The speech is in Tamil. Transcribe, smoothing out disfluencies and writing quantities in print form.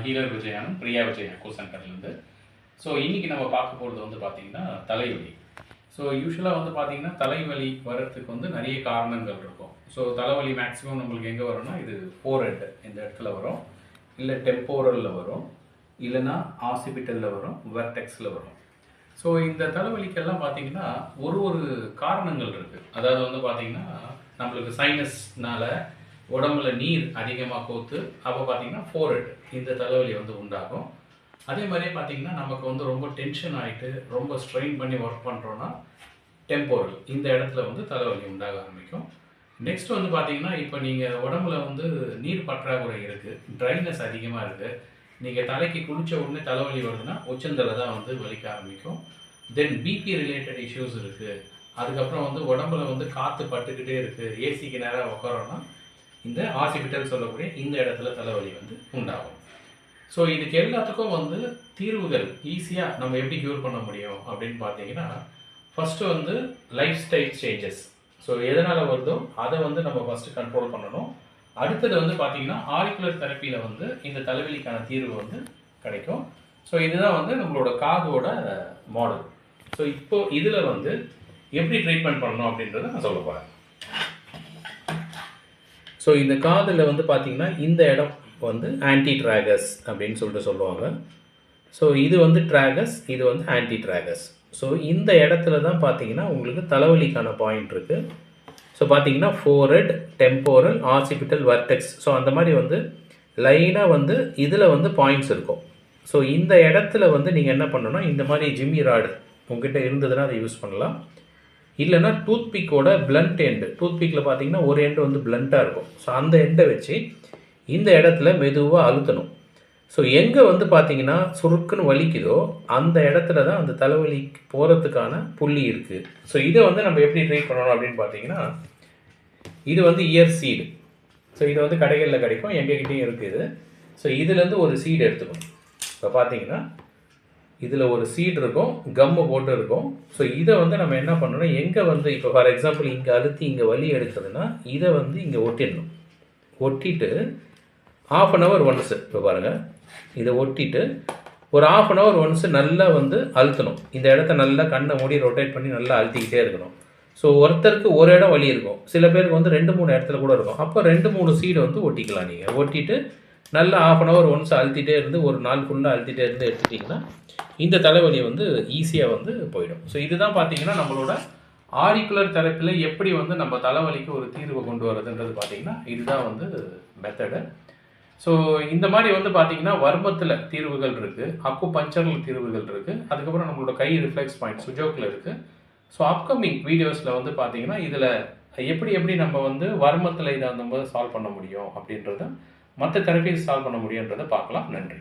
ஹீலர் விஜயானும் பிரியா விஜயா சென்டர்லேருந்து. ஸோ இன்றைக்கி நம்ம பார்க்க போகிறது வந்து பார்த்திங்கன்னா தலைவலி. ஸோ யூஸ்வலாக வந்து பார்த்திங்கன்னா தலைவலி வர்றதுக்கு வந்து நிறைய காரணங்கள் இருக்கும். ஸோ தலைவலி மேக்ஸிமம் நம்மளுக்கு எங்கே வரும்னா இது ஃபோர்ஹெட் இந்த இடத்துல வரும், இல்லை டெம்போரலில் வரும், இல்லைன்னா ஆசிபிட்டலில் வரும், வெர்டெக்ஸில் வரும். ஸோ இந்த தலைவலிக்கெல்லாம் பார்த்திங்கன்னா ஒரு காரணங்கள் இருக்குது. அதாவது வந்து பார்த்திங்கன்னா நம்மளுக்கு சைனஸ்னால உடம்புல நீர் அதிகமாக கோத்து அப்போ பார்த்திங்கன்னா ஃபோர்ஹெட் இந்த தலைவலி வந்து உண்டாகும். அதே மாதிரியே பார்த்திங்கன்னா நமக்கு வந்து ரொம்ப டென்ஷன் ஆகிட்டு ரொம்ப ஸ்ட்ரெயின் பண்ணி ஒர்க் பண்ணுறோன்னா டெம்போரல் இந்த இடத்துல வந்து தலைவலி உண்டாக ஆரம்பிக்கும். நெக்ஸ்ட் வந்து பார்த்திங்கன்னா இப்போ நீங்கள் உடம்புல வந்து நீர் பற்றாக்குறை இருக்குது, ட்ரைனஸ் அதிகமாக இருக்குது, நீங்கள் தலைக்கு குளித்த உடனே தலைவலி வருதுன்னா உச்சந்தலை தான் வந்து வலிக்க ஆரம்பிக்கும். தென் பிபி ரிலேட்டட் இஷ்யூஸ் இருக்குது. அதுக்கப்புறம் வந்து உடம்புல வந்து காற்று பட்டுக்கிட்டே இருக்குது, ஏசிக்கு நேராக உட்காரோன்னா இந்த ஆசிபிட்டல் சொல்லக்கூடிய இந்த இடத்துல தலைவலி வந்து உண்டாகும். ஸோ இதுக்கு எல்லாத்துக்கும் வந்து தீர்வுகள் ஈஸியாக நம்ம எப்படி க்யூர் பண்ண முடியும் அப்படின்னு பார்த்தீங்கன்னா, ஃபஸ்ட்டு வந்து லைஃப் ஸ்டைல் சேஞ்சஸ். ஸோ எதனால் வருதோ அதை வந்து நம்ம ஃபஸ்ட்டு கண்ட்ரோல் பண்ணணும். அடுத்தது வந்து பார்த்திங்கன்னா ஆரிக்குலர் தெரப்பியில் வந்து இந்த தலைவலிக்கான தீர்வு வந்து கிடைக்கும். ஸோ இதுதான் வந்து நம்மளோட காதோட மாடல். ஸோ இப்போது இதில் வந்து எப்படி ட்ரீட்மெண்ட் பண்ணணும் அப்படின்றத நான் சொல்ல போகிறேன். ஸோ இந்த காதில் வந்து பார்த்திங்கன்னா இந்த இடம் வந்து ஆன்டி ட்ராகஸ் அப்படின்னு சொல்லுவாங்க. ஸோ இது வந்து ட்ராகஸ், இது வந்து ஆன்டி ட்ராகஸ். ஸோ இந்த இடத்துல தான் பார்த்திங்கன்னா உங்களுக்கு தலைவலிக்கான பாயிண்ட் இருக்குது. ஸோ பார்த்திங்கன்னா forehead, temporal, occipital, vertex. So அந்த மாதிரி வந்து லைனாக வந்து இதில் வந்து பாயிண்ட்ஸ் இருக்கும். ஸோ இந்த இடத்துல வந்து நீங்கள் என்ன பண்ணணும்னா இந்த மாதிரி ஜிம்மி ராடு உங்ககிட்ட இருந்ததுன்னா அதை யூஸ் பண்ணலாம். இல்லைன்னா டூத்பிக்கோட பிளண்ட் எண்டு, டூத்பிக்கில் பார்த்தீங்கன்னா ஒரு எண்டு வந்து பிளண்ட்டாக இருக்கும். ஸோ அந்த எண்டை வச்சு இந்த இடத்துல மெதுவாக அழுத்தணும். ஸோ எங்கே வந்து பார்த்தீங்கன்னா சுருக்குன்னு வலிக்குதோ அந்த இடத்துல தான் அந்த தலைவலி போகிறதுக்கான புள்ளி இருக்குது. ஸோ இதை வந்து நம்ம எப்படி ட்ரீட் பண்ணணும் அப்படின்னு பார்த்தீங்கன்னா, இது வந்து இயர் சீடு. ஸோ இது வந்து கடைகளில் கிடைக்கும், எங்ககிட்டையும் இருக்குது. ஸோ இதுலேருந்து ஒரு சீடு எடுத்துக்கணும். இப்போ பார்த்தீங்கன்னா இதில் ஒரு சீட் இருக்கும், கம்மு போட்டு இருக்கும். ஸோ இதை வந்து நம்ம என்ன பண்ணணும், எங்கே வந்து இப்போ ஃபார் எக்ஸாம்பிள் இங்கே அழுத்தி இங்கே வலி எடுக்குதுன்னா இதை வந்து இங்கே ஒட்டிடணும். ஒட்டிட்டு 1/2 hour ஒன்ஸு, இப்போ பாருங்கள் இதை ஒட்டிட்டு ஒரு 1/2 hour ஒன்ஸு நல்லா வந்து அழுத்தணும். இந்த இடத்த நல்லா கண்ணை மூடி ரொட்டேட் பண்ணி நல்லா அழுத்திக்கிட்டே இருக்கணும். ஸோ ஒருத்தருக்கு ஒரு இடம் வலி இருக்கும், சில பேருக்கு வந்து 2-3 இடத்துல கூட இருக்கும். அப்போ 2-3 சீடு வந்து ஒட்டிக்கலாம். நீங்கள் ஒட்டிட்டு நல்லா 1/2 hour ஒன்ஸ் அழுத்திட்டே இருந்து ஒரு நாள் ஃபுல்லாக அழுத்திட்டே இருந்து எடுத்துட்டிங்கன்னா இந்த தலைவலி வந்து ஈஸியாக வந்து போயிடும். ஸோ இதுதான் பார்த்தீங்கன்னா நம்மளோட ஆரிக்குலர் தெரப்பியில் எப்படி வந்து நம்ம தலைவலிக்கு ஒரு தீர்வு கொண்டு வரதுன்றது பார்த்தீங்கன்னா இதுதான் வந்து மெத்தடு. ஸோ இந்த மாதிரி வந்து பார்த்தீங்கன்னா வர்மத்தில் தீர்வுகள் இருக்குது, அக்குபஞ்சரில் தீர்வுகள் இருக்குது, அதுக்கப்புறம் நம்மளோட கை ரிஃப்ளெக்ஸ் பாயிண்ட் சுஜோக்கில் இருக்குது. ஸோ அப்கமிங் வீடியோஸில் வந்து பார்த்தீங்கன்னா இதில் எப்படி நம்ம வந்து வர்மத்தில் இதை அந்த மாதிரி சால்வ் பண்ண முடியும் அப்படின்றத, மற்ற தெரப்பிஸ் சால்வ் பண்ண முடியுன்றதை பார்க்கலாம். நன்றி.